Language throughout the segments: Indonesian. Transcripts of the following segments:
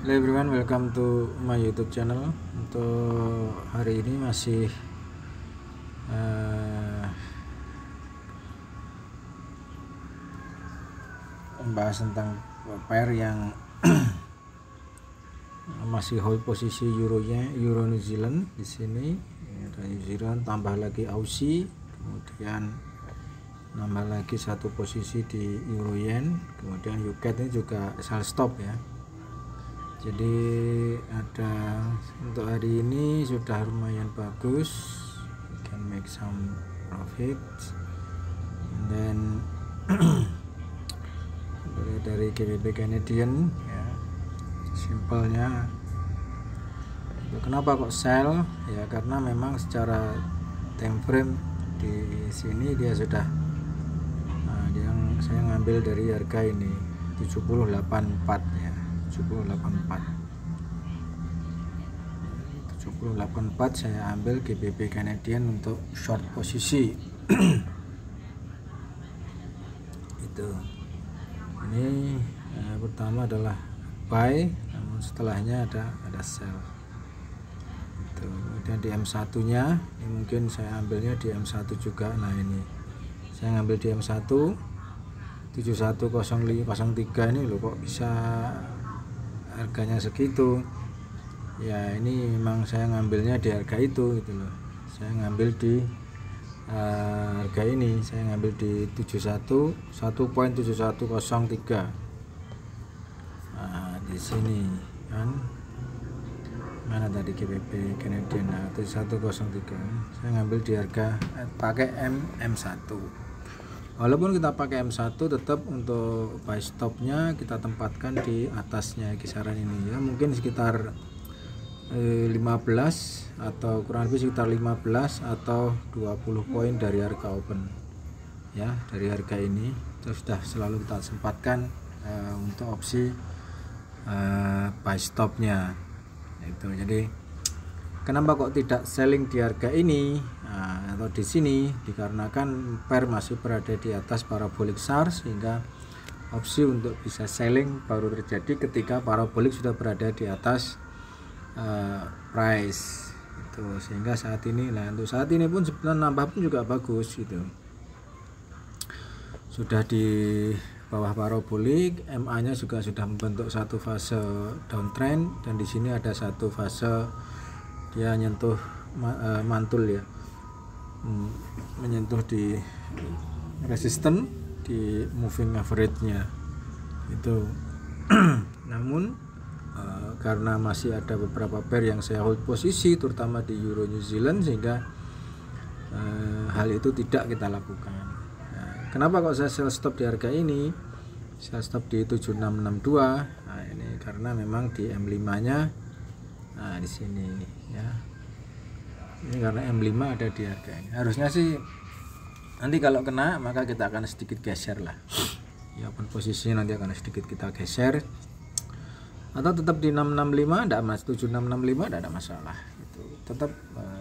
Hello everyone, welcome to my YouTube channel. Untuk hari ini masih membahas tentang pair yang masih hold posisi Euro New Zealand. Di sini ada New Zealand, tambah lagi Aussie, kemudian nambah lagi satu posisi di Euro Yen, kemudian UK ini juga sell stop ya. Jadi ada untuk hari ini sudah lumayan bagus, we can make some profit. And then dari GBP Canadian ya, simpelnya kenapa kok sell ya, karena memang secara time frame di sini dia sudah yang saya ngambil dari harga ini 70.84 ya, 70.84 saya ambil GBP Canadian untuk short posisi. Itu ini pertama adalah buy, namun setelahnya ada sell. Itu kemudian di M1 nya ini mungkin saya ambilnya di M1 juga. Nah ini saya ngambil di M1 71.03 ini loh, kok bisa harganya segitu ya. Ini memang saya ngambilnya di harga itu gitu loh. Saya ngambil di harga ini, saya ngambil di 1.7103. Nah, di sini kan mana tadi GBP Canadian, nah 7103 saya ngambil di harga pakai M1. Walaupun kita pakai M1 tetap untuk buy stopnya kita tempatkan di atasnya kisaran ini ya, mungkin sekitar 15 atau kurang lebih sekitar 15 atau 20 poin dari harga open ya, dari harga ini itu sudah selalu kita sempatkan untuk opsi buy stopnya itu. Jadi kenapa kok tidak selling di harga ini atau di sini, dikarenakan pair masih berada di atas parabolic SAR, sehingga opsi untuk bisa selling baru terjadi ketika parabolic sudah berada di atas price itu. Sehingga saat ini, nah untuk saat ini pun sebenarnya nambah pun juga bagus gitu, sudah di bawah parabolic, MA nya juga sudah membentuk satu fase downtrend, dan di sini ada satu fase dia nyentuh mantul ya, menyentuh di resisten di moving average nya itu. Namun karena masih ada beberapa pair yang saya hold posisi terutama di Euro New Zealand, sehingga hal itu tidak kita lakukan. Nah, kenapa kok saya sell stop di harga ini, saya stop di 7662. Nah ini karena memang di M5 nya di sini ya, ini karena M5 ada di harga ini. Harusnya sih nanti kalau kena maka kita akan sedikit geser lah ya, open posisi nanti akan sedikit kita geser, atau tetap di 665 enggak mas, 7665 enggak ada masalah itu, tetap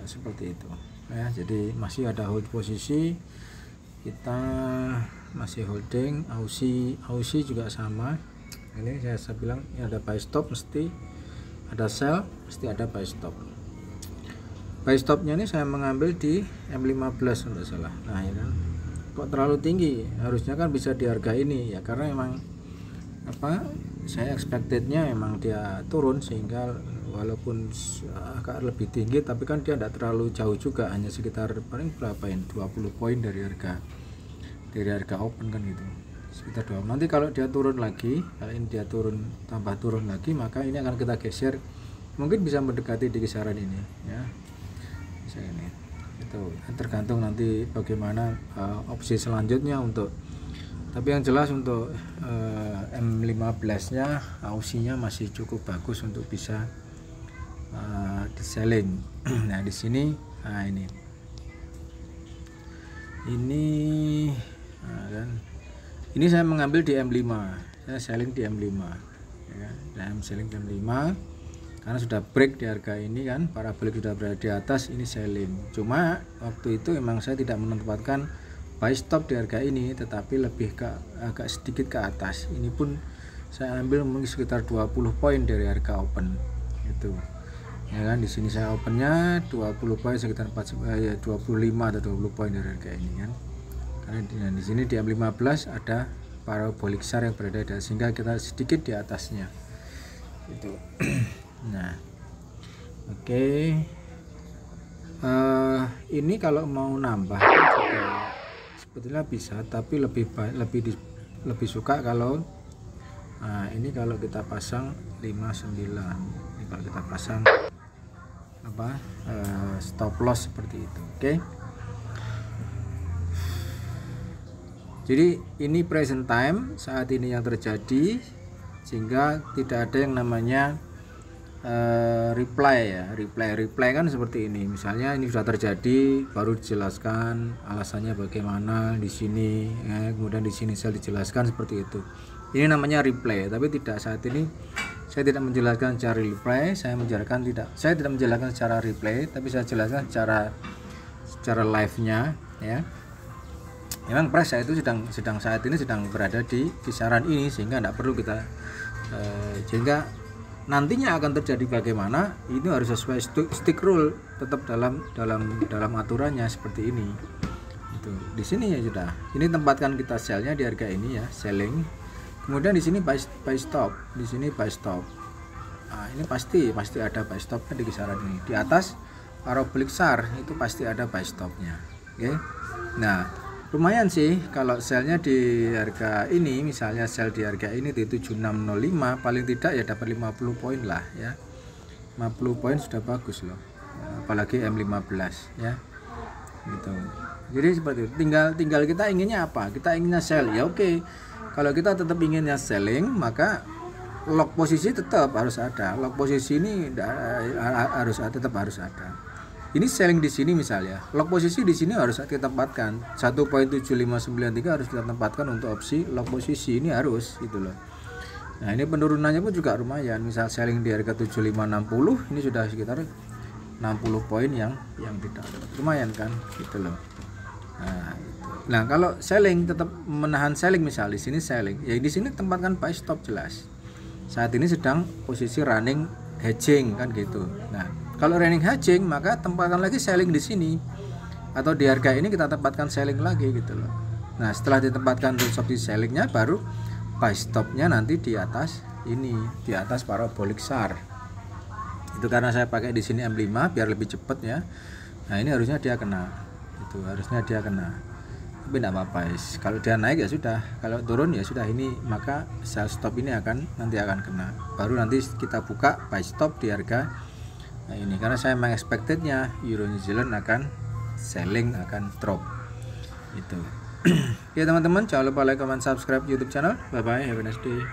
seperti itu ya. Jadi masih ada hold posisi, kita masih holding. Aussie juga sama, ini saya bilang ini ada buy stop, mesti ada sell, mesti ada buy stop. Buy stopnya ini saya mengambil di M15 enggak salah. Nah ya kan, kok terlalu tinggi, harusnya kan bisa di harga ini ya, karena memang apa, saya expectednya memang dia turun, sehingga walaupun agak lebih tinggi tapi kan dia tidak terlalu jauh juga, hanya sekitar paling berapa ya, 20 poin dari harga open kan gitu, sekitar 20. Nanti kalau dia turun lagi, kalau ini dia turun tambah turun lagi, maka ini akan kita geser, mungkin bisa mendekati di kisaran ini ya, ini itu tergantung nanti bagaimana opsi selanjutnya untuk. Tapi yang jelas untuk M15 nya Aussie nya masih cukup bagus untuk bisa di selling. Nah di sini, nah ini kan, ini saya mengambil di M5, saya selling di M5 ya, dan selling di M5 karena sudah break di harga ini kan, parabolic sudah berada di atas, ini selling. Cuma waktu itu memang saya tidak menempatkan buy stop di harga ini, tetapi lebih ke agak sedikit ke atas. Ini pun saya ambil mungkin sekitar 20 poin dari harga open itu ya kan. Di sini saya opennya 20 poin sekitar 25 atau 20 poin dari harga ini kan, karena di sini di M15 ada parabolic SAR yang berada di, sehingga kita sedikit di atasnya itu. Nah oke. Ini kalau mau nambah juga sebetulnya bisa, tapi lebih suka kalau ini kalau kita pasang 59, ini kalau kita pasang stop loss seperti itu. Oke. Jadi ini present time, saat ini yang terjadi, sehingga tidak ada yang namanya reply ya. Reply kan seperti ini, misalnya ini sudah terjadi baru dijelaskan alasannya bagaimana di sini ya, kemudian di sini saya dijelaskan seperti itu. Ini namanya reply, tapi tidak, saat ini saya tidak menjelaskan secara reply, saya tidak menjelaskan secara replay, tapi saya jelaskan secara live-nya ya. Memang price saya itu sedang saat ini sedang berada di kisaran ini, sehingga tidak perlu kita sehingga nantinya akan terjadi bagaimana itu harus sesuai stick rule, tetap dalam aturannya seperti ini. Itu di sini ya sudah. Ini tempatkan kita sell-nya di harga ini ya, selling. Kemudian di sini buy stop, di sini buy stop. Nah, ini pasti ada buy stopnya di kisaran ini. Di atas parabolic SAR itu pasti ada buy stopnya. Oke. Nah, lumayan sih kalau sell-nya di harga ini, misalnya sell di harga ini di 7605, paling tidak ya dapat 50 poin lah ya. 50 poin sudah bagus loh. Apalagi M15 ya. Gitu. Jadi seperti itu. Tinggal kita inginnya apa? Kita inginnya sell. Ya oke. Kalau kita tetap inginnya selling, maka lock posisi tetap harus ada. Lock posisi ini tetap harus ada. Ini selling di sini misalnya, lock posisi di sini harus kita tempatkan 1.7593 harus kita tempatkan untuk opsi lock posisi, ini harus gitu loh. Nah ini penurunannya pun juga lumayan, misal selling di harga 7560 ini sudah sekitar 60 poin yang tidak lumayan kan gitu loh. Nah kalau selling tetap menahan selling, misal di sini selling, ya di sini tempatkan buy stop jelas. Saat ini sedang posisi running hedging kan gitu. Nah kalau running hedging maka tempatkan lagi selling di sini, atau di harga ini kita tempatkan selling lagi gitu loh. Nah setelah ditempatkan stop di sellingnya, baru buy stopnya nanti di atas ini, di atas parabolic SAR. Itu karena saya pakai di sini M5 biar lebih cepat ya. Nah ini harusnya dia kena, itu harusnya dia kena. Tapi tidak apa-apa, kalau dia naik ya sudah, kalau turun ya sudah, ini maka sell stop ini nanti akan kena. Baru nanti kita buka buy stop di harga ini, karena saya mengexpectednya Euro New Zealand akan selling, akan drop itu. Ya teman-teman, jangan lupa like, comment, subscribe YouTube channel. Bye bye, have a nice day.